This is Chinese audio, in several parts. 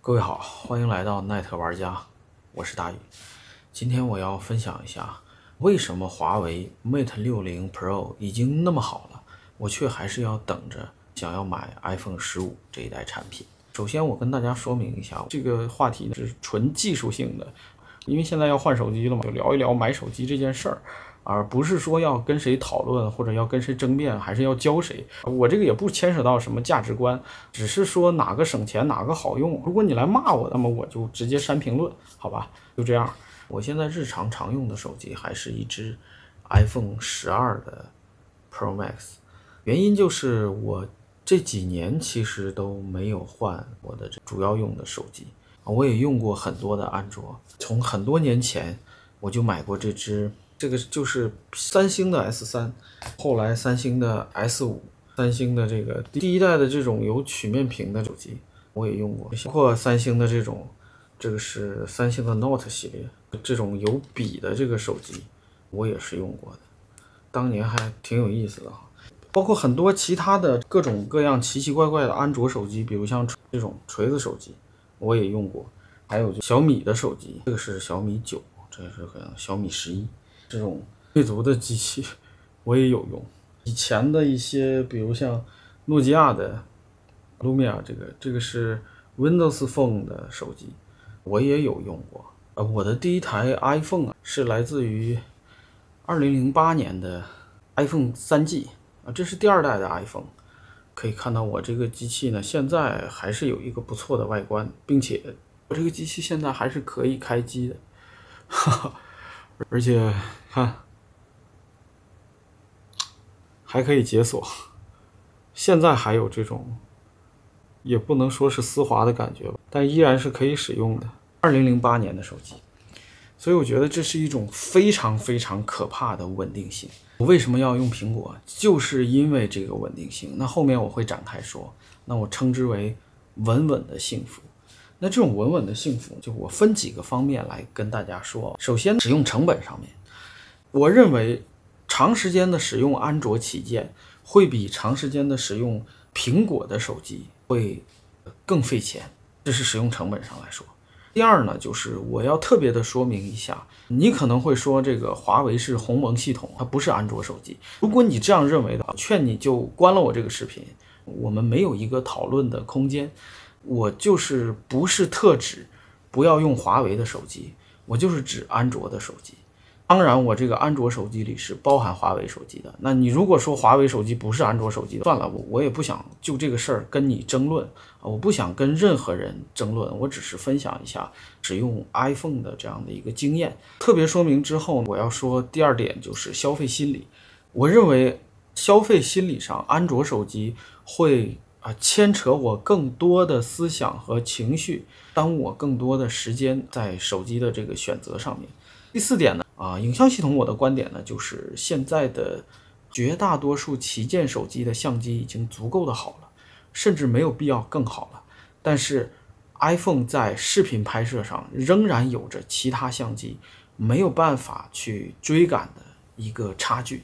各位好，欢迎来到奈特玩家，我是大宇。今天我要分享一下，为什么华为 Mate 60 Pro 已经那么好了，我却还是要等着想要买 iPhone 15这一代产品。首先我跟大家说明一下，这个话题是纯技术性的，因为现在要换手机了嘛，就聊一聊买手机这件事儿，而不是说要跟谁讨论或者要跟谁争辩，还是要教谁。我这个也不牵扯到什么价值观，只是说哪个省钱哪个好用。如果你来骂我，那么我就直接删评论，好吧？就这样。我现在日常常用的手机还是一只 iPhone 12的 Pro Max， 原因就是我这几年其实都没有换我的主要用的手机，我也用过很多的安卓，从很多年前我就买过这个就是三星的 S3， 后来三星的 S5， 三星的这个第一代的这种有曲面屏的手机我也用过，包括三星的这个是三星的 Note 系列，这种有笔的这个手机我也是用过的，当年还挺有意思的。包括很多其他的各种各样奇奇怪怪的安卓手机，比如像这种锤子手机我也用过，还有小米的手机，这个是小米9，这是可能小米11，这种贵族的机器我也有用。以前的一些比如像诺基亚的 Lumia， 这个是 Windows Phone 的手机我也有用过。我的第一台 iPhone 是来自于2008年的 iPhone 3G，这是第二代的 iPhone。可以看到我这个机器呢，现在还是有一个不错的外观，并且我这个机器现在还是可以开机的，而且看还可以解锁，现在还有这种也不能说是丝滑的感觉吧，但依然是可以使用的。2008年的手机，所以我觉得这是一种非常非常可怕的稳定性。我为什么要用苹果？就是因为这个稳定性。那后面我会展开说，那我称之为稳稳的幸福。那这种稳稳的幸福，就我分几个方面来跟大家说。首先，使用成本上面，我认为长时间的使用安卓旗舰会比长时间的使用苹果的手机会更费钱，这是使用成本上来说。第二呢，就是我要特别的说明一下，你可能会说这个华为是鸿蒙系统，它不是安卓手机。如果你这样认为的，劝你就关了我这个视频，我们没有一个讨论的空间。我就是不是特指不要用华为的手机，我就是指安卓的手机。当然我这个安卓手机里是包含华为手机的，那你如果说华为手机不是安卓手机，算了，我也不想就这个事儿跟你争论，我不想跟任何人争论，我只是分享一下使用 iPhone 的这样的一个经验。特别说明之后，我要说第二点就是消费心理。我认为消费心理上，安卓手机会牵扯我更多的思想和情绪，耽误我更多的时间在手机的这个选择上面。第四点呢，影像系统我的观点呢，就是现在的绝大多数旗舰手机的相机已经足够的好了，甚至没有必要更好了。但是 iPhone 在视频拍摄上仍然有着其他相机没有办法去追赶的一个差距，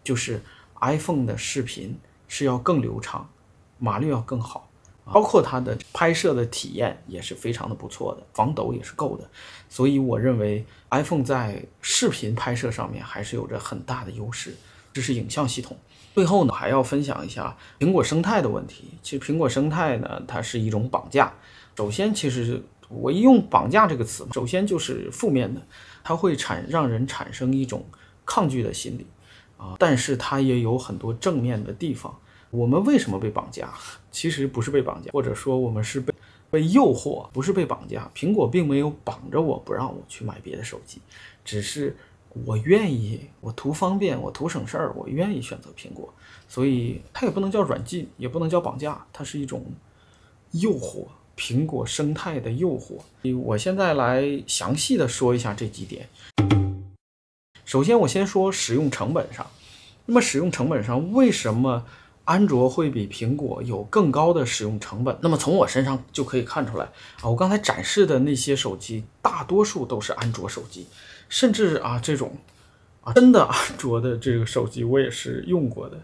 就是 iPhone 的视频是要更流畅，码率要更好，包括它的拍摄的体验也是非常的不错的，防抖也是够的。所以我认为 iPhone 在视频拍摄上面还是有着很大的优势，这是影像系统。最后呢，还要分享一下苹果生态的问题。其实苹果生态呢，它是一种绑架。首先，其实我一用绑架这个词，首先就是负面的，它会让人产生一种抗拒的心理但是它也有很多正面的地方。我们为什么被绑架？其实不是被绑架，或者说我们是被诱惑，不是被绑架。苹果并没有绑着我不让我去买别的手机，只是我愿意，我图方便，我图省事儿，我愿意选择苹果。所以它也不能叫软禁，也不能叫绑架，它是一种诱惑，苹果生态的诱惑。我现在来详细的说一下这几点。首先我先说使用成本上，那么使用成本上为什么安卓会比苹果有更高的使用成本？那么从我身上就可以看出来我刚才展示的那些手机大多数都是安卓手机，甚至这种真的安卓的这个手机我也是用过的，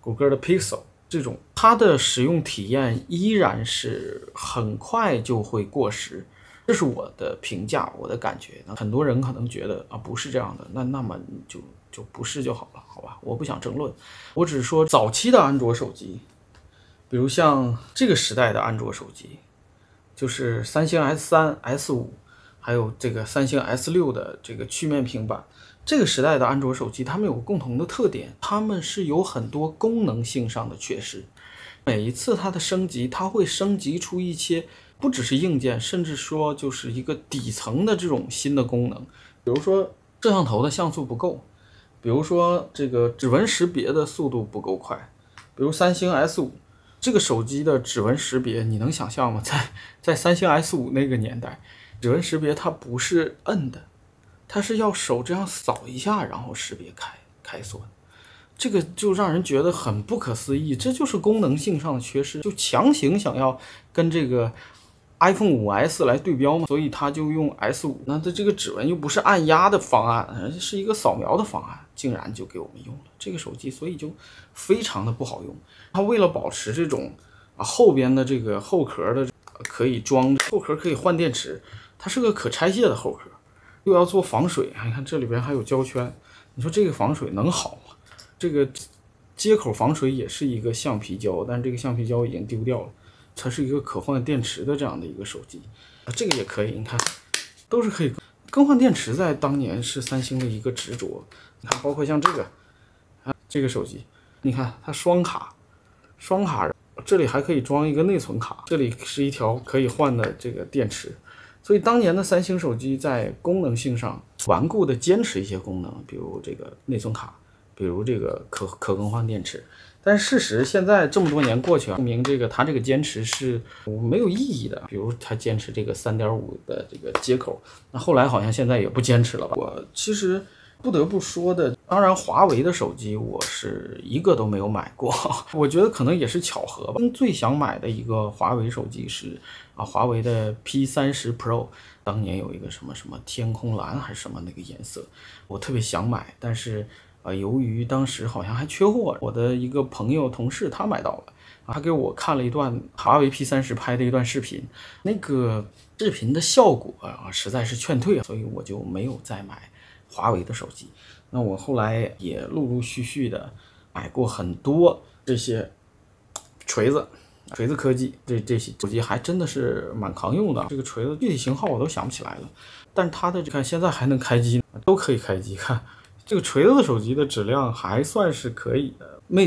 谷歌的 Pixel 这种它的使用体验依然是很快就会过时，这是我的评价，我的感觉。那很多人可能觉得不是这样的，那么就不是就好了，好吧？我不想争论，我只是说早期的安卓手机，比如像这个时代的安卓手机，就是三星 S3、S5，还有这个三星 S6的这个曲面平板。这个时代的安卓手机，它们有个共同的特点，它们是有很多功能性上的缺失。每一次它的升级，它会升级出一些不只是硬件，甚至说就是一个底层的这种新的功能。比如说摄像头的像素不够，比如说这个指纹识别的速度不够快，比如三星 S5这个手机的指纹识别，你能想象吗？在三星 S5那个年代，指纹识别它不是摁的，它是要手这样扫一下，然后识别开锁，这个就让人觉得很不可思议。这就是功能性上的缺失，就强行想要跟这个 iPhone 5S 来对标嘛，所以他就用 S5。那它这个指纹又不是按压的方案，是一个扫描的方案，竟然就给我们用了这个手机，所以就非常的不好用。它为了保持这种后边的这个后壳的可以装后壳可以换电池，它是个可拆卸的后壳。又要做防水，你看这里边还有胶圈，你说这个防水能好吗？这个接口防水也是一个橡皮胶，但这个橡皮胶已经丢掉了，它是一个可换电池的这样的一个手机，这个也可以，你看都是可以更换电池，在当年是三星的一个执着。你看，包括像这个手机，你看它双卡，这里还可以装一个内存卡，这里是一条可以换的这个电池。所以当年的三星手机在功能性上顽固的坚持一些功能，比如这个内存卡，比如这个可更换电池。但事实现在这么多年过去了，证明它这个坚持是没有意义的。比如它坚持这个 3.5 的这个接口，那后来好像现在也不坚持了吧。我其实不得不说的，当然华为的手机我是一个都没有买过，我觉得可能也是巧合吧。最想买的一个华为手机是华为的 P30 Pro， 当年有一个什么天空蓝还是什么那个颜色，我特别想买，但是由于当时好像还缺货，我的一个朋友同事他买到了，他给我看了一段华为 P30 拍的一段视频，那个视频的效果实在是劝退，所以我就没有再买华为的手机。那我后来也陆陆续续的买过很多这些锤子科技，这些手机还真的是蛮抗用的。这个锤子具体型号我都想不起来了，但它的看现在还能开机，都可以开机。看这个锤子的手机的质量还算是可以的。魅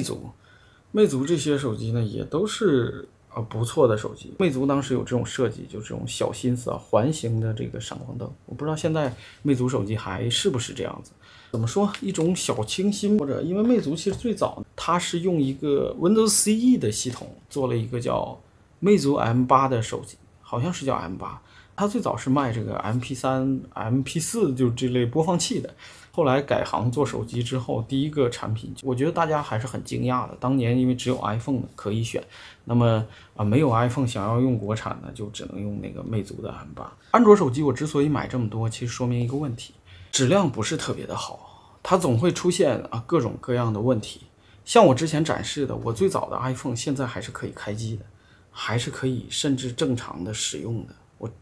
族这些手机呢也都是不错的手机。魅族当时有这种设计，就这种小心思环形的这个闪光灯，我不知道现在魅族手机还是不是这样子。怎么说，一种小清新，或者因为魅族其实最早它是用一个 Windows CE 的系统做了一个叫魅族 M8 的手机，好像是叫 M8， 它最早是卖这个 MP3、MP4 就这类播放器的，后来改行做手机之后，第一个产品我觉得大家还是很惊讶的。当年因为只有 iPhone 可以选，那么没有 iPhone 想要用国产的就只能用那个魅族的 M8。 安卓手机我之所以买这么多，其实说明一个问题，质量不是特别的好，它总会出现各种各样的问题。像我之前展示的，我最早的 iPhone 现在还是可以开机的，还是可以甚至正常的使用的，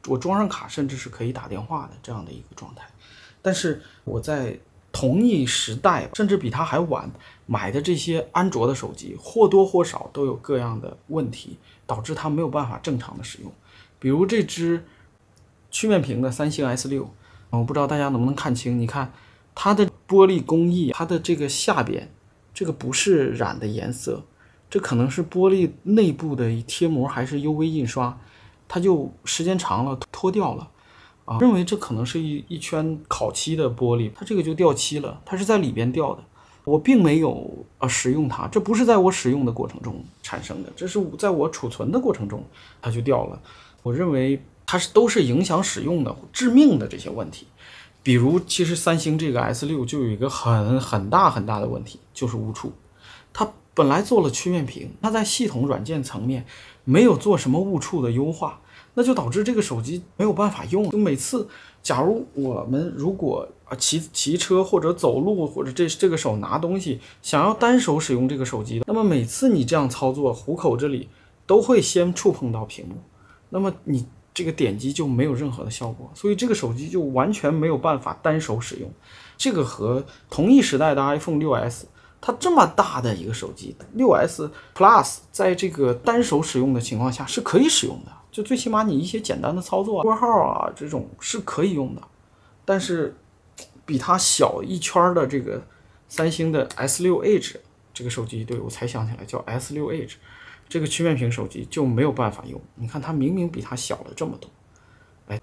我装上卡甚至是可以打电话的这样的一个状态。但是我在同一时代甚至比它还晚买的这些安卓的手机，或多或少都有各样的问题，导致它没有办法正常的使用。比如这只曲面屏的三星 S6，我不知道大家能不能看清，你看它的玻璃工艺，它的这个下边这个不是染的颜色，这可能是玻璃内部的贴膜还是 UV 印刷，它就时间长了脱掉了认为这可能是一圈烤漆的玻璃，它这个就掉漆了，它是在里边掉的。我并没有使用它，这不是在我使用的过程中产生的，这是在我储存的过程中它就掉了。我认为它都是影响使用的致命的这些问题。比如其实三星这个 S6 就有一个很大的问题，就是误触。它本来做了曲面屏，它在系统软件层面没有做什么误触的优化，那就导致这个手机没有办法用。就每次，假如我们如果骑车或者走路或者这个手拿东西，想要单手使用这个手机，那么每次你这样操作，虎口这里都会先触碰到屏幕，那么你这个点击就没有任何的效果，所以这个手机就完全没有办法单手使用。这个和同一时代的 iPhone 6s， 它这么大的一个手机 6s Plus， 在这个单手使用的情况下是可以使用的，就最起码你一些简单的操作拨号啊这种是可以用的。但是比它小一圈的这个三星的 S6 Edge 这个手机，对，我才想起来叫 S6 Edge， 这个曲面屏手机就没有办法用。你看它明明比它小了这么多，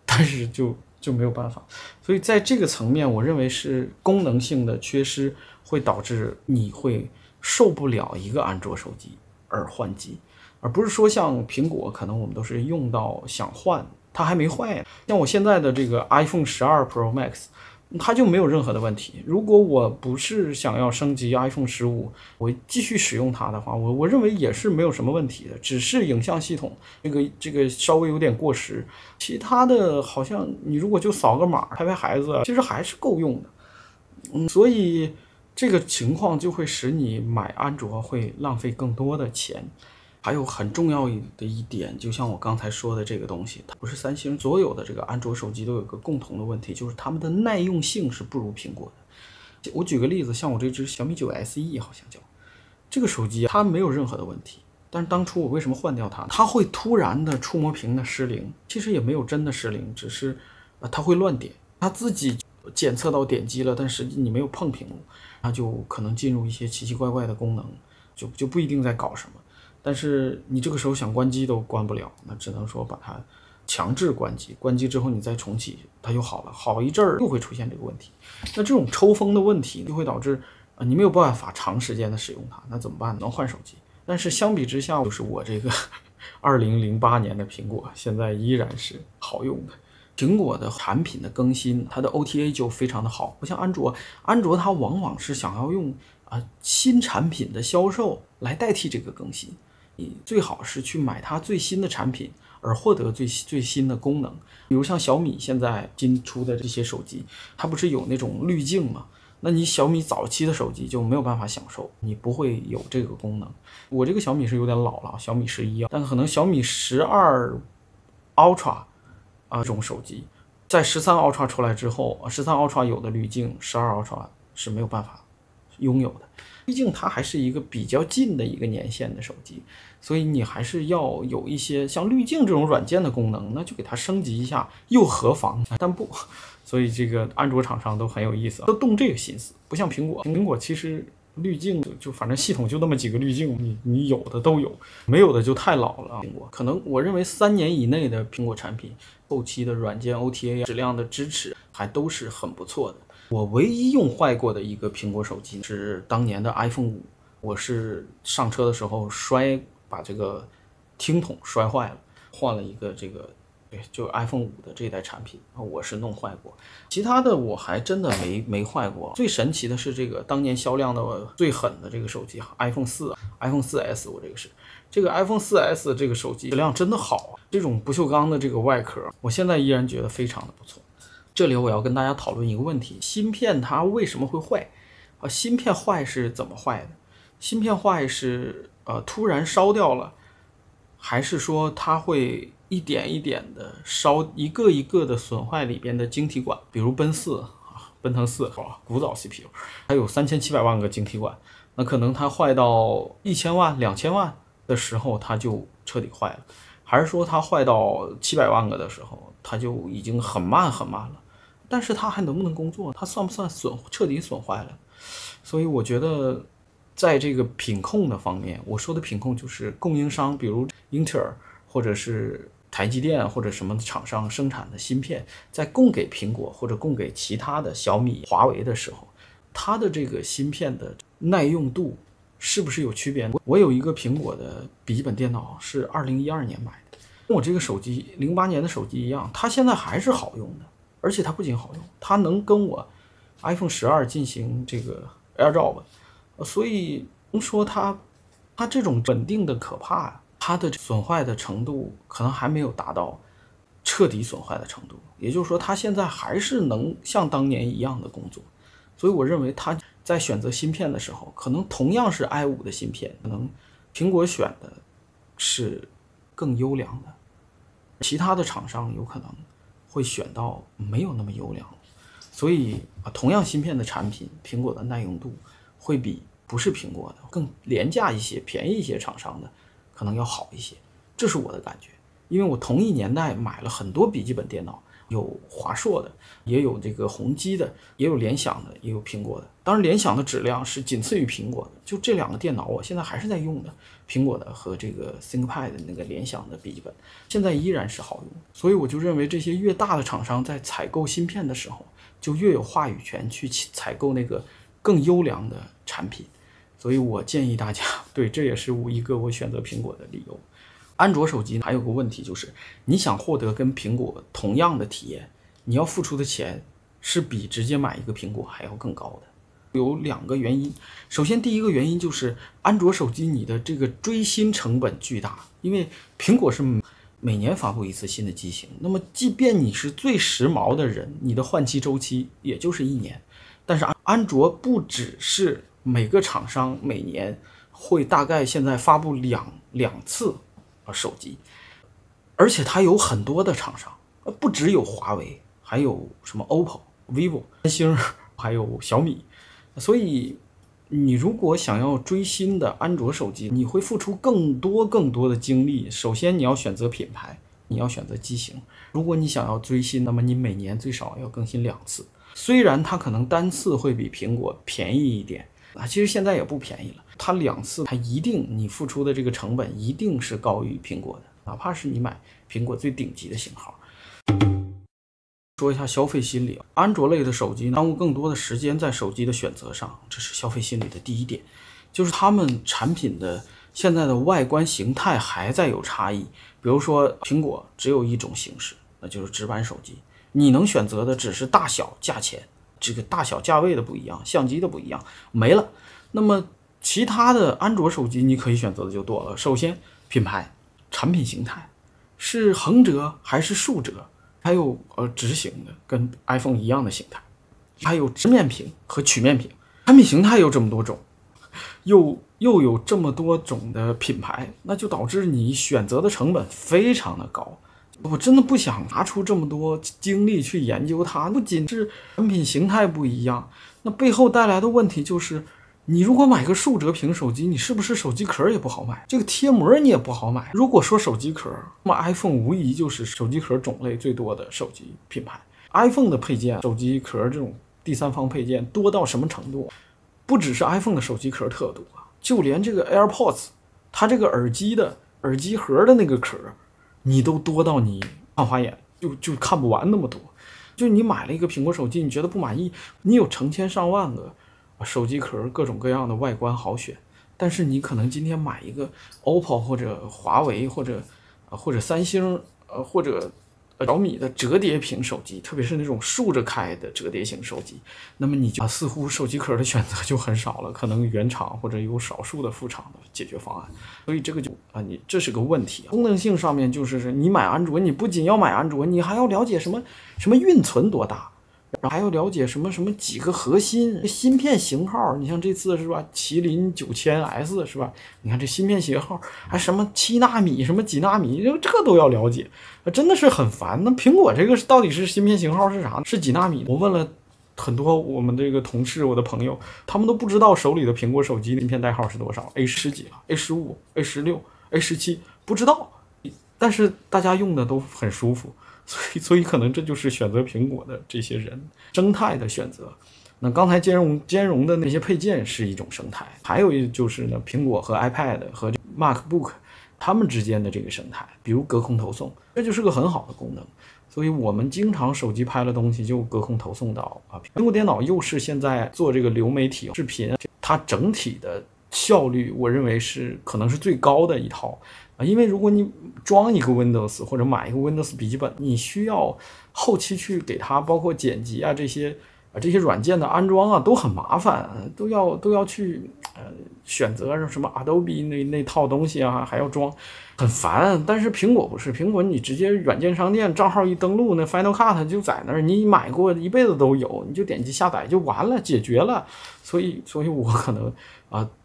但是就没有办法。所以在这个层面，我认为是功能性的缺失会导致你会受不了一个安卓手机而换机，而不是说像苹果可能我们都是用到想换它还没坏。像我现在的这个 iPhone 12 Pro Max， 它就没有任何的问题。如果我不是想要升级 iPhone 15，我继续使用它的话，我认为也是没有什么问题的，只是影像系统这个稍微有点过时，其他的好像你如果就扫个码拍拍孩子，其实还是够用的。所以这个情况就会使你买安卓会浪费更多的钱。还有很重要的一点，就像我刚才说的这个东西，它不是三星所有的这个安卓手机都有个共同的问题，就是它们的耐用性是不如苹果的。我举个例子，像我这只小米9 SE 好像叫这个手机，它没有任何的问题，但是当初我为什么换掉它？它会突然的触摸屏的失灵，其实也没有真的失灵，只是它会乱点，它自己检测到点击了，但实际你没有碰屏幕，它就可能进入一些奇奇怪怪的功能，就不一定在搞什么。但是你这个时候想关机都关不了，那只能说把它强制关机，关机之后你再重启它就好了，好一阵儿又会出现这个问题。那这种抽风的问题就会导致你没有办法长时间的使用它，那怎么办？能换手机。但是相比之下，就是我这个2008年的苹果现在依然是好用的。苹果的产品的更新，它的 OTA 就非常的好，不像安卓它往往是想要用新产品的销售来代替这个更新。你最好是去买它最新的产品，而获得最新的功能。比如像小米现在新出的这些手机，它不是有那种滤镜吗？那你小米早期的手机就没有办法享受，你不会有这个功能。我这个小米是有点老了，小米11，但可能小米12 Ultra 这种手机，在13 Ultra 出来之后，13 Ultra 有的滤镜，12 Ultra 是没有办法拥有的。毕竟它还是一个比较近的一个年限的手机，所以你还是要有一些像滤镜这种软件的功能，那就给它升级一下又何妨？但不，所以这个安卓厂商都很有意思，都动这个心思，不像苹果其实滤镜就反正系统就那么几个滤镜，你有的都有，没有的就太老了。苹果可能我认为3年以内的苹果产品，后期的软件 OTA 质量的支持还都是很不错的。我唯一用坏过的一个苹果手机是当年的 iPhone 5，我是上车的时候把这个听筒摔坏了，换了一个这个就 iPhone 5的这一代产品，我是弄坏过。其他的我还真的没坏过。最神奇的是这个当年销量的最狠的这个手机 iPhone 4S， 我这个 iPhone 4S 这个手机质量真的好，这种不锈钢的这个外壳，我现在依然觉得非常的不错。这里我要跟大家讨论一个问题，芯片它为什么会坏？芯片坏是怎么坏的？芯片坏是突然烧掉了，还是说它会一点一点的烧，一个一个的损坏里边的晶体管？比如奔腾4古早 CPU， 它有3700万个晶体管，那可能它坏到1000万、2000万的时候，它就彻底坏了，还是说它坏到700万个的时候，它就已经很慢了？但是它还能不能工作？它算不算彻底损坏了？所以我觉得在这个品控的方面，我说的品控就是供应商，比如英特尔或者是台积电或者什么厂商生产的芯片，在供给苹果或者供给其他的小米、华为的时候，它的这个芯片的耐用度是不是有区别？我有一个苹果的笔记本电脑是2012年买的，跟我这个手机08年的手机一样，它现在还是好用的。而且它不仅好用，它能跟我 iPhone 12进行这个 AirDrop，所以说它这种稳定的可怕呀。它的损坏的程度可能还没有达到彻底损坏的程度，也就是说它现在还是能像当年一样的工作。所以我认为它在选择芯片的时候，可能同样是 i5 的芯片，可能苹果选的是更优良的，其他的厂商有可能会选到没有那么优良的。所以同样芯片的产品，苹果的耐用度会比不是苹果的更廉价一些、便宜一些厂商的可能要好一些，这是我的感觉。因为我同一年代买了很多笔记本电脑，有华硕的，也有这个宏基的，也有联想的，也有苹果的。当然联想的质量是仅次于苹果的，就这两个电脑我现在还是在用的，苹果的和这个 ThinkPad 的那个联想的笔记本现在依然是好用。所以我就认为这些越大的厂商在采购芯片的时候就越有话语权去采购那个更优良的产品。所以我建议大家，对，这也是一个我选择苹果的理由。安卓手机还有个问题，就是你想获得跟苹果同样的体验，你要付出的钱是比直接买一个苹果还要更高的。有两个原因，首先第一个原因就是安卓手机你的这个追新成本巨大，因为苹果是每年发布一次新的机型，那么即便你是最时髦的人，你的换机周期也就是1年。但是安卓不只是每个厂商每年会大概现在发布两次手机，而且它有很多的厂商，不只有华为，还有什么 OPPO、vivo、三星，还有小米。所以你如果想要追新的安卓手机，你会付出更多的精力。首先你要选择品牌，你要选择机型。如果你想要追新，那么你每年最少要更新2次。虽然它可能单次会比苹果便宜一点其实现在也不便宜了，它2次它一定你付出的这个成本一定是高于苹果的，哪怕是你买苹果最顶级的型号。说一下消费心理，安卓类的手机耽误更多的时间在手机的选择上，这是消费心理的第一点，就是他们产品的现在的外观形态还在有差异。比如说苹果只有一种形式，那就是直板手机，你能选择的只是大小、价钱，这个大小价位的不一样，相机的不一样，没了。那么其他的安卓手机你可以选择的就多了。首先品牌、产品形态是横折还是竖折，还有直行的跟 iPhone 一样的形态，还有直面屏和曲面屏。产品形态有这么多种，又有这么多种的品牌，那就导致你选择的成本非常的高。我真的不想拿出这么多精力去研究它，不仅是产品形态不一样，那背后带来的问题就是你如果买个竖折屏手机，你是不是手机壳也不好买，这个贴膜你也不好买。如果说手机壳，那么 iPhone 无疑就是手机壳种类最多的手机品牌。iPhone 的配件，手机壳这种第三方配件多到什么程度，不只是 iPhone 的手机壳特多，就连这个 AirPods 它这个耳机盒的那个壳你都多到你看花眼就看不完那么多。就你买了一个苹果手机，你觉得不满意，你有成千上万个手机壳，各种各样的外观好选，但是你可能今天买一个 OPPO 或者华为或者三星或者小米的折叠屏手机，特别是那种竖着开的折叠型手机，那么你就似乎手机壳的选择就很少了，可能原厂或者有少数的副厂的解决方案。所以这个就你这是个问题。功能性上面就是你买安卓，你不仅要买安卓，你还要了解什么运存多大，然后还要了解什么几个核心芯片型号。你像这次是吧，麒麟9000S 是吧？你看这芯片型号还什么7纳米什么几纳米，这都要了解，真的是很烦。那苹果这个到底是芯片型号是啥呢？是几纳米？我问了很多我们这个同事，我的朋友，他们都不知道手里的苹果手机芯片代号是多少 ，A10几了 ，A15、A16、A17 不知道，但是大家用的都很舒服。所以可能这就是选择苹果的这些人生态的选择。那刚才兼容的那些配件是一种生态，还有就是呢，苹果和 iPad 和 MacBook 它们之间的这个生态，比如隔空投送，这就是个很好的功能。所以我们经常手机拍了东西就隔空投送到苹果电脑又是现在做这个流媒体视频，它整体的效率我认为是可能是最高的一套。因为如果你装一个 Windows 或者买一个 Windows 笔记本，你需要后期去给它包括剪辑这些软件的安装都很麻烦，都要去选择什么 Adobe 那套东西啊，还要装，很烦。但是苹果不是，苹果你直接软件商店账号一登录，那 Final Cut 就在那儿，你买过一辈子都有，你就点击下载就完了，解决了。所以我可能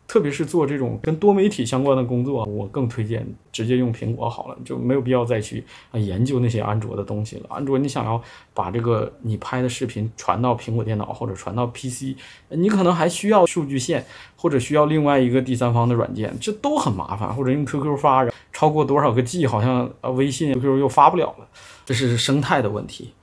特别是做这种跟多媒体相关的工作，我更推荐直接用苹果好了，就没有必要再去研究那些安卓的东西了。安卓你想要把这个你拍的视频传到苹果电脑或者传到 PC， 你可能还需要数据线，或者需要另外一个第三方的软件，这都很麻烦。或者用 QQ 发，超过多少个 G 好像微信 QQ 又发不了了，这是生态的问题。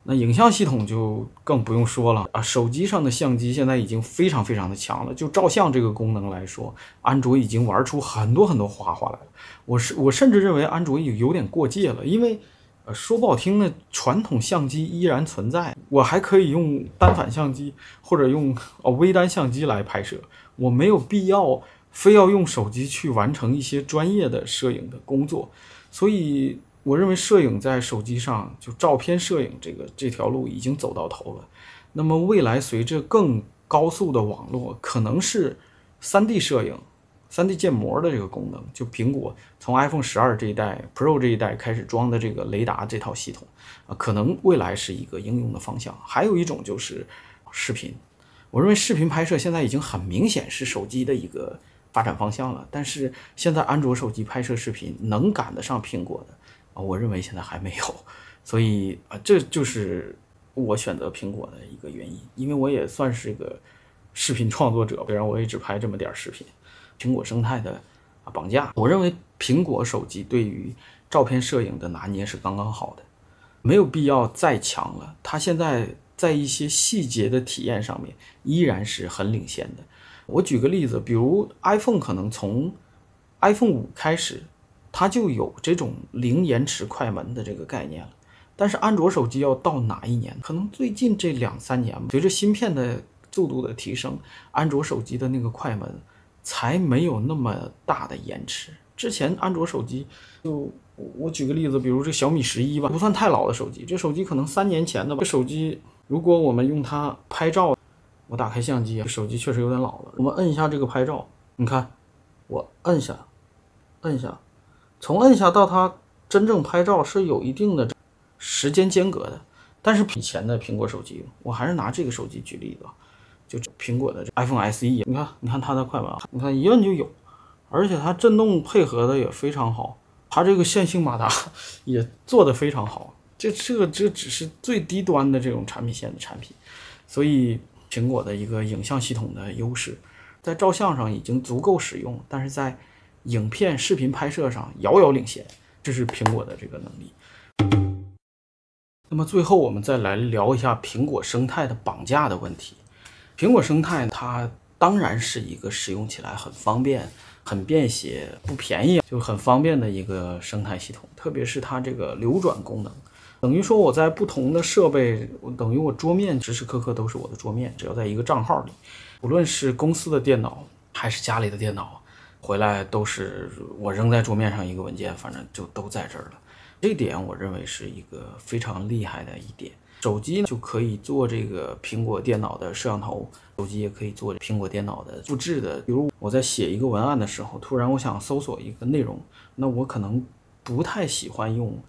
那影像系统就更不用说了手机上的相机现在已经非常非常的强了。就照相这个功能来说，安卓已经玩出很多很多花来了。我甚至认为安卓有点过界了，因为说不好听的，传统相机依然存在，我还可以用单反相机或者用微单相机来拍摄，我没有必要非要用手机去完成一些专业的摄影的工作。所以我认为摄影在手机上，就照片摄影这条路已经走到头了。那么未来随着更高速的网络，可能是 3D 摄影、3D 建模的这个功能，就苹果从 iPhone 12这一代 Pro 这一代开始装的这个雷达这套系统可能未来是一个应用的方向。还有一种就是视频，我认为视频拍摄现在已经很明显是手机的一个发展方向了，但是现在安卓手机拍摄视频能赶得上苹果的我认为现在还没有。所以这就是我选择苹果的一个原因，因为我也算是一个视频创作者，虽然我也只拍这么点视频。苹果生态的绑架，我认为苹果手机对于照片摄影的拿捏是刚刚好的，没有必要再强了。它现在在一些细节的体验上面依然是很领先的。我举个例子，比如 iPhone 可能从 iPhone 5开始它就有这种零延迟快门的这个概念了，但是安卓手机要到哪一年？可能最近这2-3年吧，随着芯片的速度的提升，安卓手机的那个快门才没有那么大的延迟。之前安卓手机就我举个例子，比如这小米11吧，不算太老的手机，这手机可能3年前的吧。这手机如果我们用它拍照，我打开相机，这手机确实有点老了。我们摁一下这个拍照，你看我摁下，从摁下到它真正拍照是有一定的时间间隔的。但是以前的苹果手机，我还是拿这个手机举例子，就苹果的 iPhone SE， 你看它的快门，你看一摁就有，而且它震动配合的也非常好，它这个线性马达也做得非常好。这只是最低端的这种产品线的产品，所以苹果的一个影像系统的优势，在照相上已经足够使用，但是在影片视频拍摄上遥遥领先，这是苹果的这个能力。那么最后我们再来聊一下苹果生态的绑架的问题。苹果生态它当然是一个使用起来很方便、很便携、不便宜就很方便的一个生态系统，特别是它这个流转功能，等于说我在不同的设备，等于我桌面时时刻刻都是我的桌面，只要在一个账号里，无论是公司的电脑还是家里的电脑，回来都是我扔在桌面上一个文件，反正就都在这儿了。这点我认为是一个非常厉害的一点。手机就可以做这个苹果电脑的摄像头，手机也可以做苹果电脑的复制的。比如我在写一个文案的时候，突然我想搜索一个内容，那我可能不太喜欢用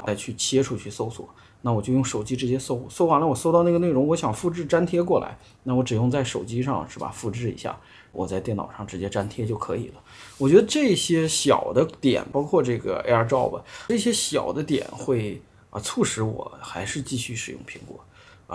再去切出去搜索，那我就用手机直接搜，搜完了我搜到那个内容，我想复制粘贴过来，那我只用在手机上是吧复制一下，我在电脑上直接粘贴就可以了。我觉得这些小的点，包括这个 AirDrop 这些小的点会促使我还是继续使用苹果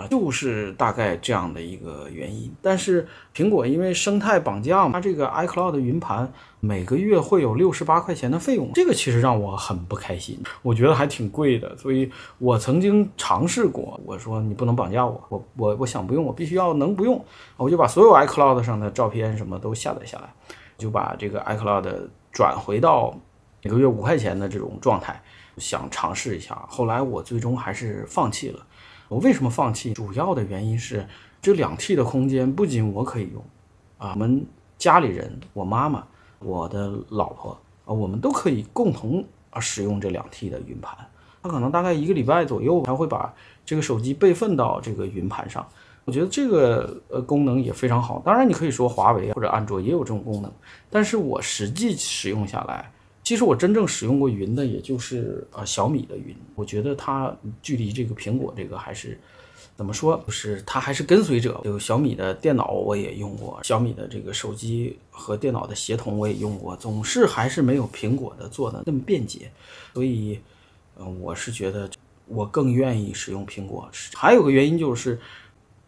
就是大概这样的一个原因。但是苹果因为生态绑架，它这个 iCloud 的云盘每个月会有68块钱的费用，这个其实让我很不开心，我觉得还挺贵的。所以我曾经尝试过，我说你不能绑架我想不用，我必须要能不用，我就把所有 iCloud 上的照片什么都下载下来，就把这个 iCloud 转回到每个月5块钱的这种状态，想尝试一下。后来我最终还是放弃了。我为什么放弃？主要的原因是这2T 的空间不仅我可以用我们家里人，我妈妈，我的老婆我们都可以共同使用这2T 的云盘。它可能大概1个礼拜左右才会把这个手机备份到这个云盘上。我觉得这个功能也非常好。当然你可以说华为或者安卓也有这种功能，但是我实际使用下来，其实我真正使用过云的也就是小米的云。我觉得它距离这个苹果这个还是怎么说，就是它还是跟随者。有小米的电脑我也用过，小米的这个手机和电脑的协同我也用过，总是还是没有苹果的做的那么便捷。所以我是觉得我更愿意使用苹果。还有个原因就是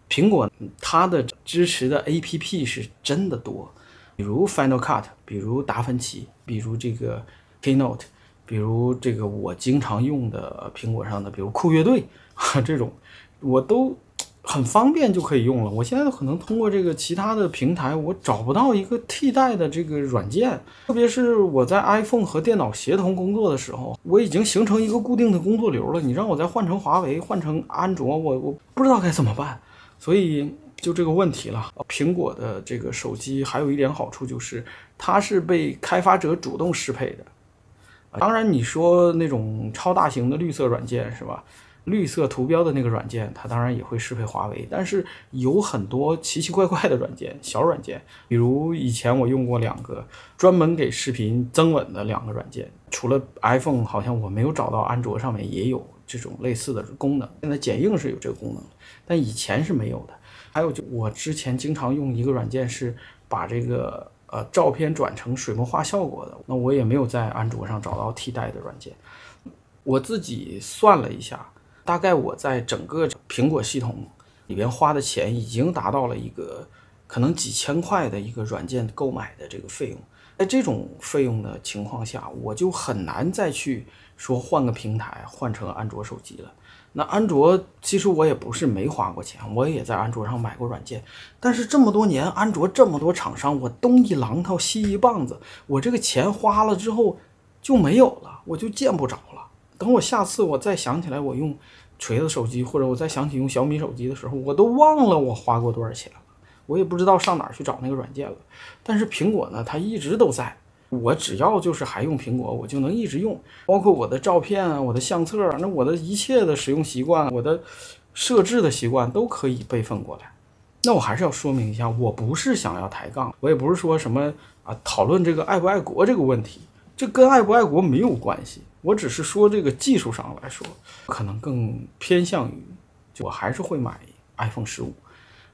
苹果它的支持的 APP 是真的多，比如 Final Cut， 比如达芬奇，比如这个 Keynote， 比如这个我经常用的苹果上的比如酷乐队这种我都很方便就可以用了。我现在可能通过这个其他的平台我找不到一个替代的这个软件，特别是我在 iPhone 和电脑协同工作的时候，我已经形成一个固定的工作流了，你让我再换成华为换成安卓，我不知道该怎么办。所以就这个问题了，苹果的这个手机还有一点好处就是它是被开发者主动适配的。当然你说那种超大型的绿色软件是吧，绿色图标的那个软件它当然也会适配华为，但是有很多奇奇怪怪的软件，小软件，比如以前我用过2个专门给视频增稳的2个软件，除了 iPhone 好像我没有找到安卓上面也有这种类似的功能。现在剪映是有这个功能，但以前是没有的。还有就我之前经常用一个软件是把这个照片转成水墨画效果的，那我也没有在安卓上找到替代的软件。我自己算了一下，大概我在整个苹果系统里边花的钱已经达到了一个可能几千块的一个软件购买的这个费用。在这种费用的情况下，我就很难再去说换个平台换成安卓手机了。那安卓其实我也不是没花过钱，我也在安卓上买过软件，但是这么多年安卓这么多厂商，我东一榔头西一棒子，我这个钱花了之后就没有了，我就见不着了。等我下次我再想起来我用锤子手机，或者我再想起用小米手机的时候，我都忘了我花过多少钱了，我也不知道上哪儿去找那个软件了。但是苹果呢，它一直都在，我只要就是还用苹果，我就能一直用，包括我的照片啊，我的相册啊，那我的一切的使用习惯，我的设置的习惯都可以备份过来。那我还是要说明一下，我不是想要抬杠，我也不是说什么讨论这个爱不爱国这个问题，这跟爱不爱国没有关系。我只是说这个技术上来说，可能更偏向于，我还是会买 iPhone 15。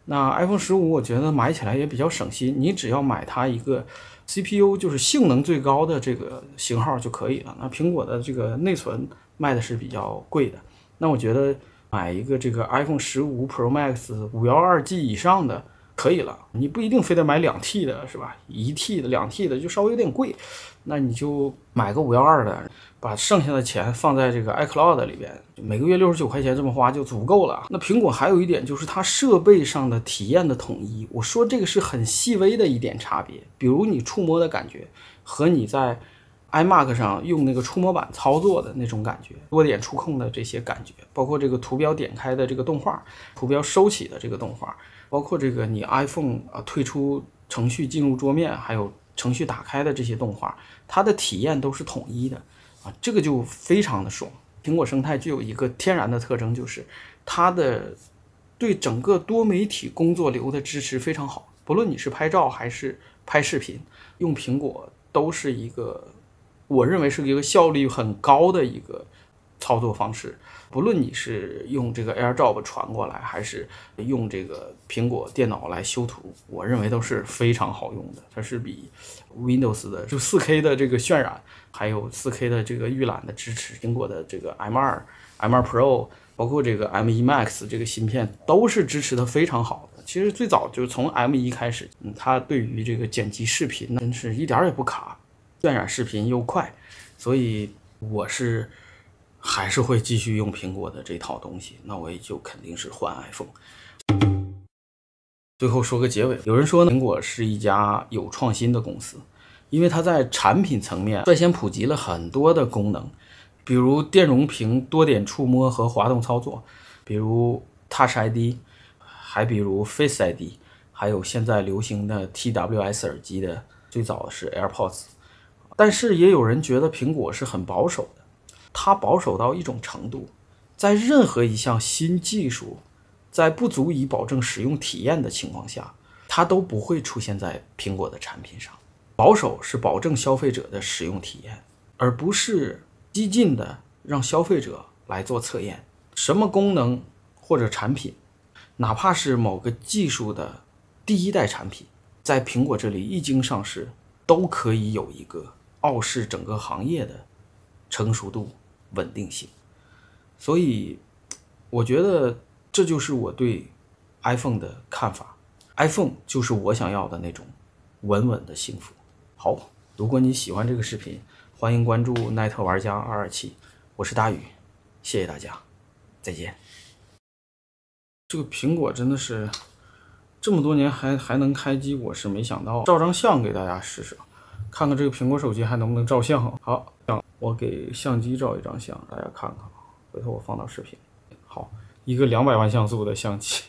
那 iPhone 15我觉得买起来也比较省心，你只要买它一个 CPU 就是性能最高的这个型号就可以了。那苹果的这个内存卖的是比较贵的，那我觉得买一个这个 iPhone 15 Pro Max 512G 以上的可以了，你不一定非得买2T 的是吧？1T 的2T 的就稍微有点贵，那你就买个512的，把剩下的钱放在这个 iCloud 里边，每个月69块钱这么花就足够了。那苹果还有一点就是它设备上的体验的统一，我说这个是很细微的一点差别，比如你触摸的感觉和你在 iMac 上用那个触摸板操作的那种感觉，多点触控的这些感觉，包括这个图标点开的这个动画，图标收起的这个动画，包括这个你 iPhone 退出程序进入桌面，还有程序打开的这些动画，它的体验都是统一的这个就非常的爽。苹果生态具有一个天然的特征，就是它的对整个多媒体工作流的支持非常好，不论你是拍照还是拍视频，用苹果都是一个我认为是一个效率很高的一个操作方式。不论你是用这个 AirDrop 传过来，还是用这个苹果电脑来修图，我认为都是非常好用的。它是比 Windows 的就 4K 的这个渲染，还有 4K 的这个预览的支持，苹果的这个 M2 Pro， 包括这个 M1 Max 这个芯片都是支持的非常好的。其实最早就是从 M1 开始，它对于这个剪辑视频真是一点也不卡，渲染视频又快，所以我是还是会继续用苹果的这套东西，那我也就肯定是换 iPhone。最后说个结尾，有人说苹果是一家有创新的公司，因为它在产品层面率先普及了很多的功能，比如电容屏多点触摸和滑动操作，比如 Touch ID， 还比如 Face ID， 还有现在流行的 TWS 耳机的，最早的是 AirPods。 但是也有人觉得苹果是很保守的，它保守到一种程度，在任何一项新技术在不足以保证使用体验的情况下，它都不会出现在苹果的产品上。保守是保证消费者的使用体验，而不是激进的让消费者来做测验。什么功能或者产品，哪怕是某个技术的第一代产品，在苹果这里一经上市，都可以有一个傲视整个行业的成熟度、稳定性。所以我觉得这就是我对 iPhone 的看法。iPhone 就是我想要的那种稳稳的幸福。好，如果你喜欢这个视频，欢迎关注奈特玩家227，我是大宇，谢谢大家，再见。这个苹果真的是这么多年还能开机，我是没想到。照张相给大家试试，看看这个苹果手机还能不能照相。好，我给相机照一张相，大家看看，回头我放到视频。好，一个200万像素的相机。